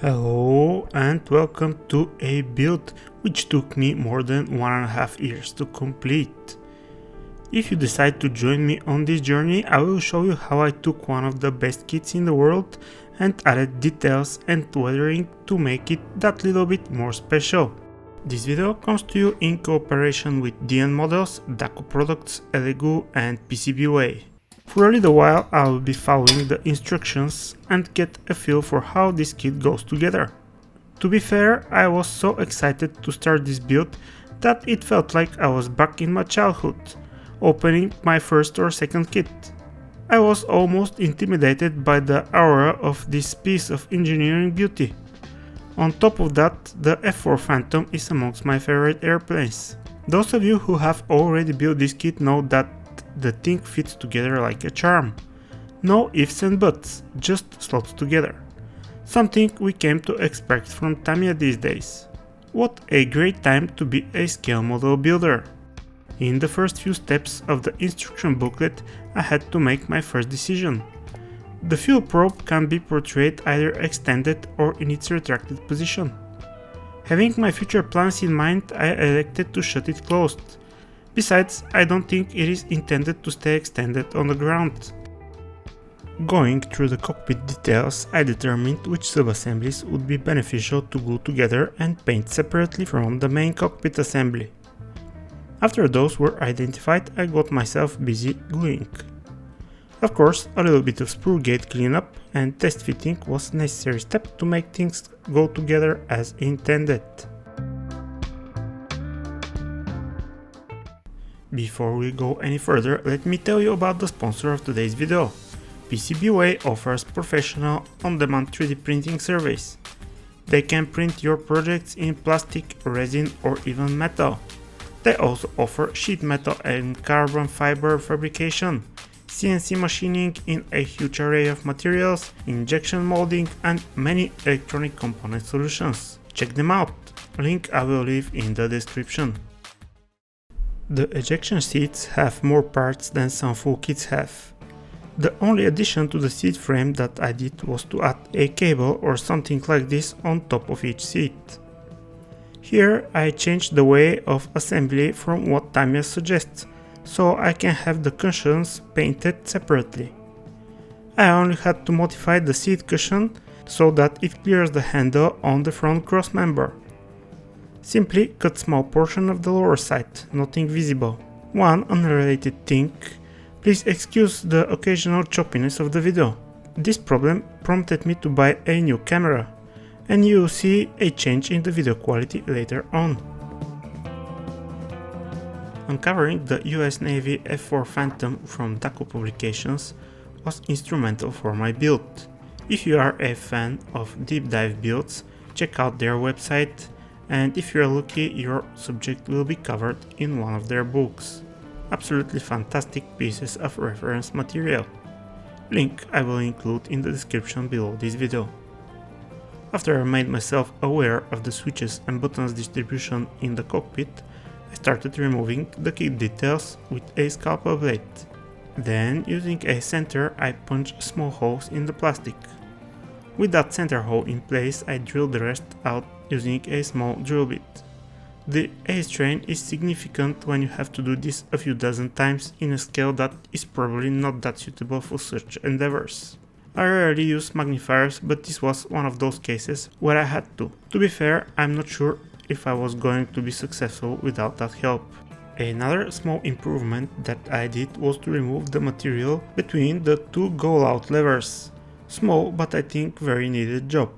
Hello and welcome to a build which took me more than 1.5 years to complete. If you decide to join me on this journey, I will show you how I took one of the best kits in the world and added details and weathering to make it that little bit more special. This video comes to you in cooperation with DN Models, DACO Products, Elegu and PCBWay. For a little while I will be following the instructions and get a feel for how this kit goes together. To be fair, I was so excited to start this build that it felt like I was back in my childhood, opening my first or second kit. I was almost intimidated by the aura of this piece of engineering beauty. On top of that, the F-4 Phantom is amongst my favorite airplanes. Those of you who have already built this kit know that the thing fits together like a charm. No ifs and buts, just slots together. Something we came to expect from Tamiya these days. What a great time to be a scale model builder. In the first few steps of the instruction booklet, I had to make my first decision. The fuel probe can be portrayed either extended or in its retracted position. Having my future plans in mind, I elected to shut it closed. Besides, I don't think it is intended to stay extended on the ground. Going through the cockpit details, I determined which subassemblies would be beneficial to glue together and paint separately from the main cockpit assembly. After those were identified, I got myself busy gluing. Of course, a little bit of sprue gate cleanup and test fitting was a necessary step to make things go together as intended. Before we go any further, let me tell you about the sponsor of today's video. PCBWay offers professional on-demand 3D printing service. They can print your projects in plastic, resin or even metal. They also offer sheet metal and carbon fiber fabrication, CNC machining in a huge array of materials, injection molding and many electronic component solutions. Check them out, link I will leave in the description. The ejection seats have more parts than some full kits have. The only addition to the seat frame that I did was to add a cable or something like this on top of each seat. Here I changed the way of assembly from what Tamiya suggests, so I can have the cushions painted separately. I only had to modify the seat cushion so that it clears the handle on the front cross member. Simply cut small portion of the lower side, nothing visible. One unrelated thing, please excuse the occasional choppiness of the video. This problem prompted me to buy a new camera, and you will see a change in the video quality later on. Uncovering the US Navy F-4 Phantom from DACO publications was instrumental for my build. If you are a fan of deep dive builds, check out their website, and if you are lucky, your subject will be covered in one of their books. Absolutely fantastic pieces of reference material. Link I will include in the description below this video. After I made myself aware of the switches and buttons distribution in the cockpit, I started removing the kit details with a scalpel blade. Then, using a center, I punched small holes in the plastic. With that center hole in place, I drilled the rest out using a small drill bit. The A-strain is significant when you have to do this a few dozen times in a scale that is probably not that suitable for such endeavors. I rarely use magnifiers, but this was one of those cases where I had to. To be fair, I'm not sure if I was going to be successful without that help. Another small improvement that I did was to remove the material between the two go-out levers. Small, but I think very needed job.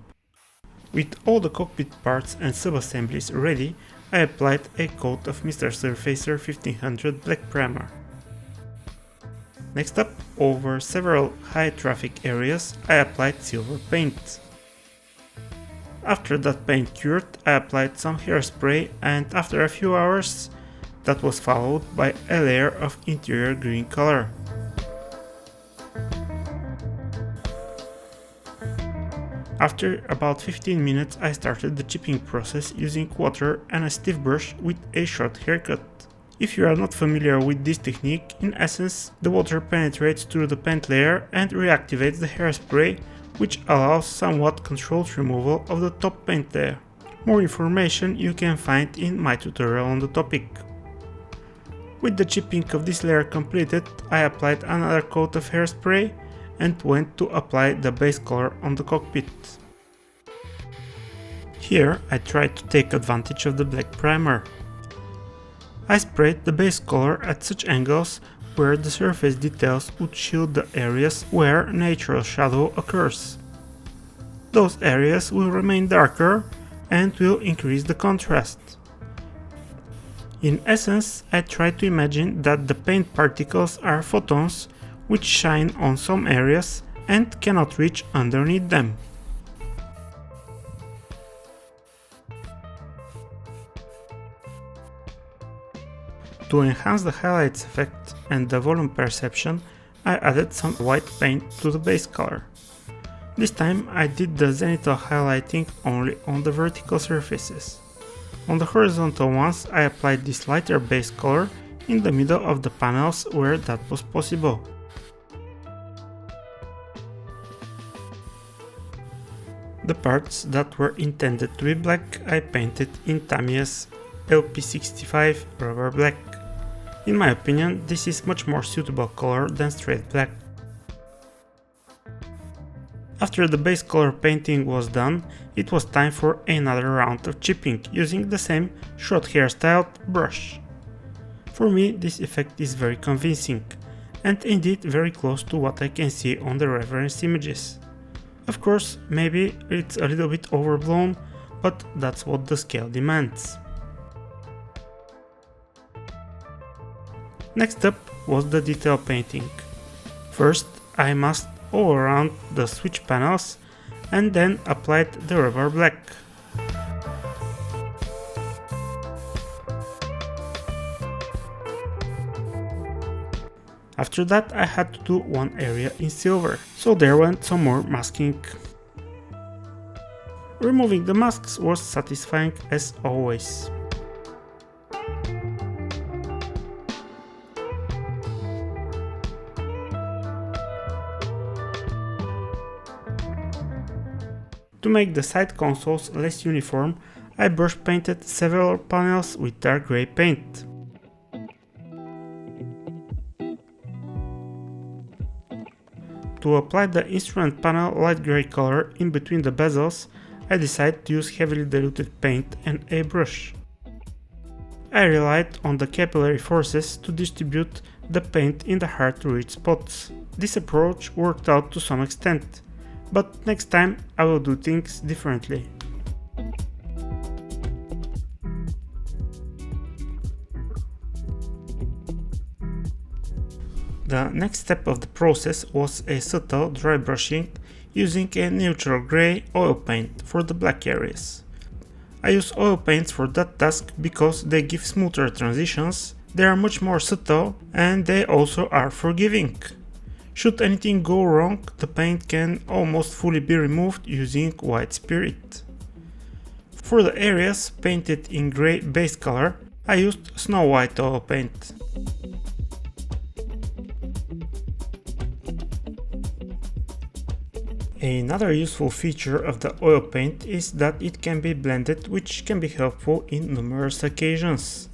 With all the cockpit parts and sub-assemblies ready, I applied a coat of Mr. Surfacer 1500 black primer. Next up, over several high traffic areas, I applied silver paint. After that paint cured, I applied some hairspray, and after a few hours, that was followed by a layer of interior green color. After about 15 minutes, I started the chipping process using water and a stiff brush with a short haircut. If you are not familiar with this technique, in essence, the water penetrates through the paint layer and reactivates the hairspray which allows somewhat controlled removal of the top paint layer. More information you can find in my tutorial on the topic. With the chipping of this layer completed, I applied another coat of hairspray and went to apply the base color on the cockpit. Here I tried to take advantage of the black primer. I sprayed the base color at such angles where the surface details would shield the areas where natural shadow occurs. Those areas will remain darker and will increase the contrast. In essence, I tried to imagine that the paint particles are photons which shine on some areas and cannot reach underneath them. To enhance the highlights effect and the volume perception, I added some white paint to the base color. This time I did the zenithal highlighting only on the vertical surfaces. On the horizontal ones I applied this lighter base color in the middle of the panels where that was possible. The parts that were intended to be black I painted in Tamiya's LP65 rubber black. In my opinion, this is much more suitable color than straight black. After the base color painting was done, it was time for another round of chipping using the same short hairstyled brush. For me, this effect is very convincing, and indeed very close to what I can see on the reference images. Of course, maybe it's a little bit overblown, but that's what the scale demands. Next up was the detail painting. First, I masked all around the switch panels and then applied the rubber black. After that I had to do one area in silver, so there went some more masking. Removing the masks was satisfying as always. To make the side consoles less uniform, I brush painted several panels with dark grey paint. To apply the instrument panel light grey color in between the bezels, I decided to use heavily diluted paint and a brush. I relied on the capillary forces to distribute the paint in the hard to reach spots. This approach worked out to some extent, but next time I will do things differently. The next step of the process was a subtle dry brushing using a neutral grey oil paint for the black areas. I use oil paints for that task because they give smoother transitions, they are much more subtle, and they also are forgiving. Should anything go wrong, the paint can almost fully be removed using white spirit. For the areas painted in grey base color, I used snow white oil paint. Another useful feature of the oil paint is that it can be blended, which can be helpful in numerous occasions.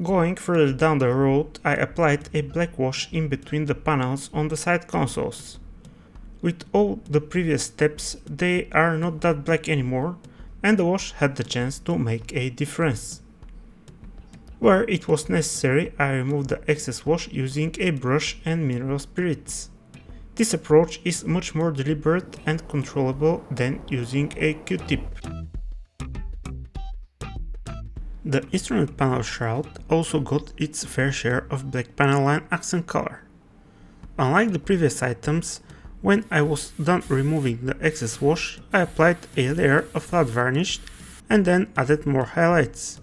Going further down the road, I applied a black wash in between the panels on the side consoles. With all the previous steps, they are not that black anymore, and the wash had the chance to make a difference. Where it was necessary, I removed the excess wash using a brush and mineral spirits. This approach is much more deliberate and controllable than using a Q-tip. The instrument panel shroud also got its fair share of black panel line accent color. Unlike the previous items, when I was done removing the excess wash, I applied a layer of flat varnish and then added more highlights.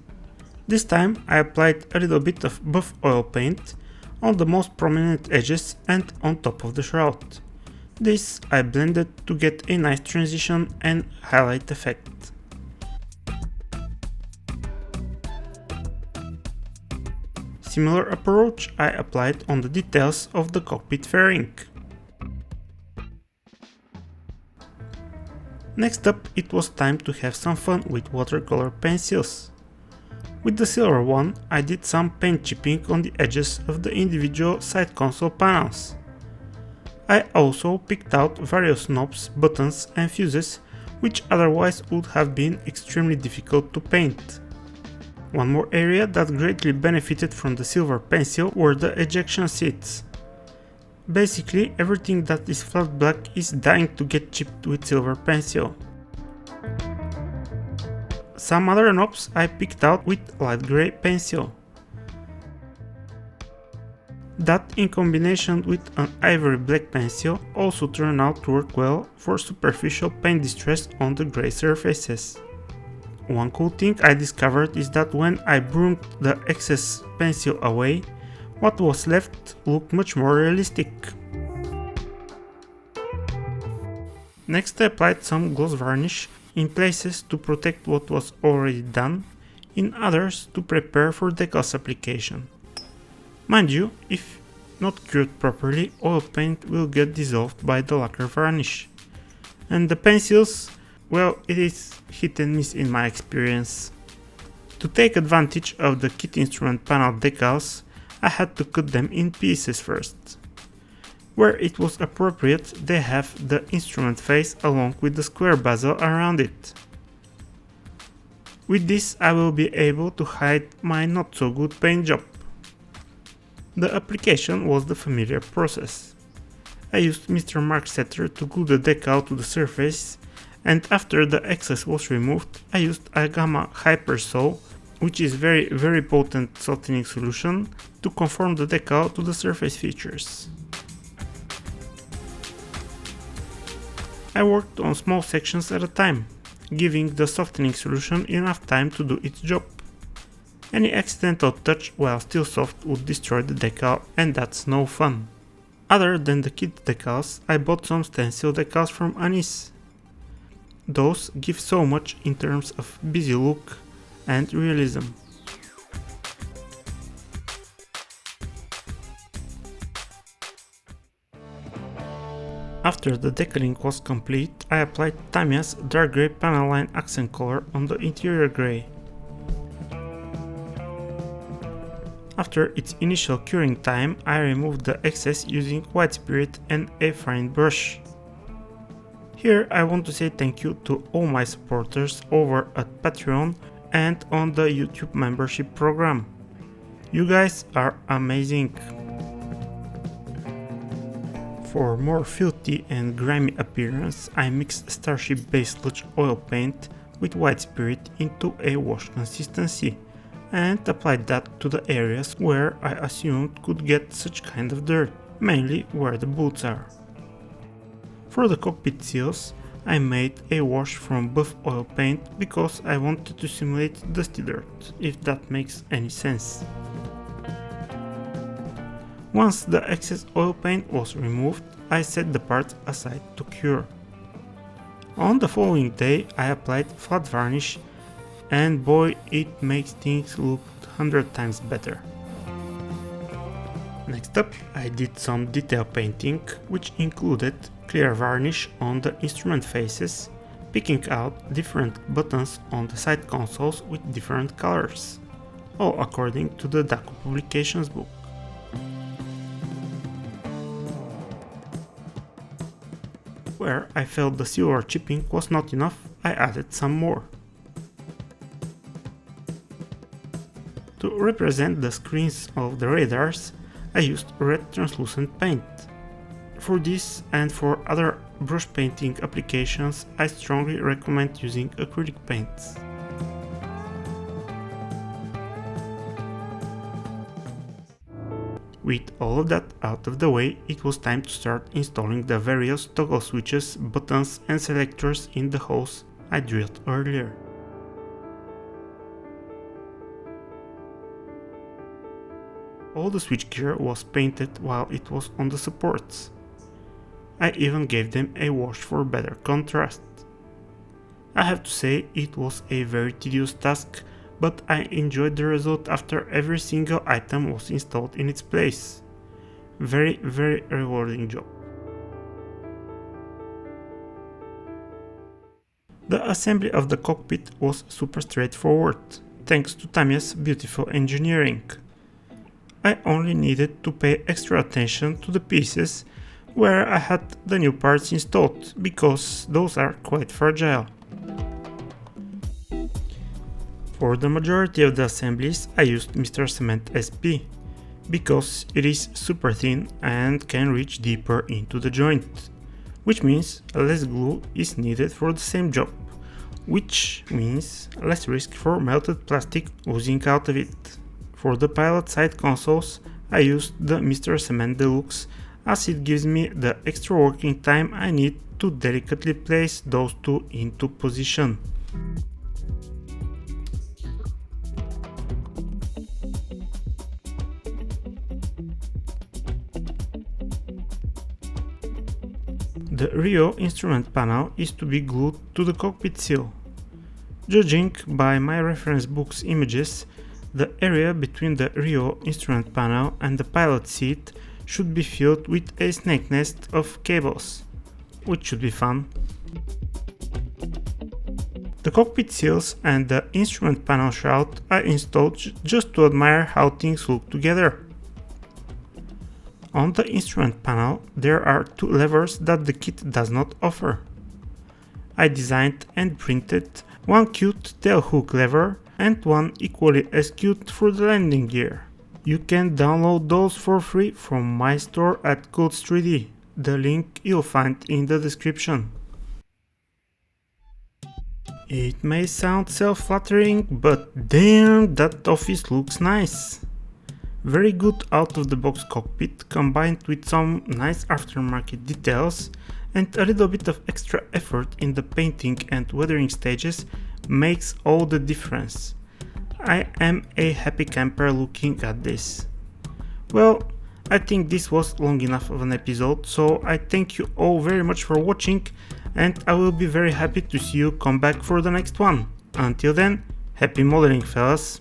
This time I applied a little bit of buff oil paint on the most prominent edges and on top of the shroud. This I blended to get a nice transition and highlight effect. Similar approach I applied on the details of the cockpit fairing. Next up, it was time to have some fun with watercolor pencils. With the silver one, I did some paint chipping on the edges of the individual side console panels. I also picked out various knobs, buttons and fuses which otherwise would have been extremely difficult to paint. One more area that greatly benefited from the silver pencil were the ejection seats. Basically, everything that is flat black is dying to get chipped with silver pencil. Some other knobs I picked out with light grey pencil. That in combination with an ivory black pencil also turned out to work well for superficial paint distress on the grey surfaces. One cool thing I discovered is that when I brushed the excess pencil away, what was left looked much more realistic. Next I applied some gloss varnish in places to protect what was already done, in others to prepare for decals application. Mind you, if not cured properly, oil paint will get dissolved by the lacquer varnish. And the pencils, well, it is hit and miss in my experience. To take advantage of the kit instrument panel decals, I had to cut them in pieces first. Where it was appropriate, they have the instrument face along with the square bezel around it. With this I will be able to hide my not so good paint job. The application was the familiar process. I used Mr. Mark Setter to glue the decal to the surface, and after the excess was removed, I used a Gamma Hypersol, which is very potent softening solution, to conform the decal to the surface features. I worked on small sections at a time, giving the softening solution enough time to do its job. Any accidental touch while still soft would destroy the decal, and that's no fun. Other than the kit decals, I bought some stencil decals from Anis. Those give so much in terms of busy look and realism. After the decaling was complete, I applied Tamiya's dark grey panel line accent color on the interior grey. After its initial curing time, I removed the excess using white spirit and a fine brush. Here I want to say thank you to all my supporters over at Patreon and on the YouTube membership program. You guys are amazing. For more filthy and grimy appearance, I mixed Starship Base Sludge oil paint with white spirit into a wash consistency and applied that to the areas where I assumed could get such kind of dirt, mainly where the boots are. For the cockpit seals, I made a wash from buff oil paint because I wanted to simulate dusty dirt, if that makes any sense. Once the excess oil paint was removed, I set the parts aside to cure. On the following day I applied flat varnish, and boy, it makes things look 100 times better. Next up, I did some detail painting, which included clear varnish on the instrument faces, picking out different buttons on the side consoles with different colors, all according to the DACO publications book. Where I felt the silver chipping was not enough, I added some more. To represent the screens of the radars, I used red translucent paint. For this and for other brush painting applications, I strongly recommend using acrylic paints. With all of that out of the way, it was time to start installing the various toggle switches, buttons and selectors in the holes I drilled earlier. All the switchgear was painted while it was on the supports. I even gave them a wash for better contrast. I have to say it was a very tedious task, but I enjoyed the result after every single item was installed in its place. Very rewarding job. The assembly of the cockpit was super straightforward, thanks to Tamiya's beautiful engineering. I only needed to pay extra attention to the pieces where I had the new parts installed, because those are quite fragile. For the majority of the assemblies I used Mr. Cement SP, because it is super thin and can reach deeper into the joint, which means less glue is needed for the same job, which means less risk for melted plastic oozing out of it. For the pilot side consoles I used the Mr. Cement Deluxe, as it gives me the extra working time I need to delicately place those two into position. The Rio instrument panel is to be glued to the cockpit seal. Judging by my reference book's images, the area between the Rio instrument panel and the pilot seat should be filled with a snake nest of cables, which should be fun. The cockpit seals and the instrument panel shroud I installed just to admire how things look together. On the instrument panel there are two levers that the kit does not offer. I designed and printed one cute tail hook lever and one equally as cute for the landing gear. You can download those for free from my store at Codes3D, the link you'll find in the description. It may sound self-flattering, but damn, that office looks nice. Very good out-of-the-box cockpit combined with some nice aftermarket details and a little bit of extra effort in the painting and weathering stages makes all the difference. I am a happy camper looking at this. Well, I think this was long enough of an episode, so I thank you all very much for watching, and I will be very happy to see you come back for the next one. Until then, happy modeling, fellas!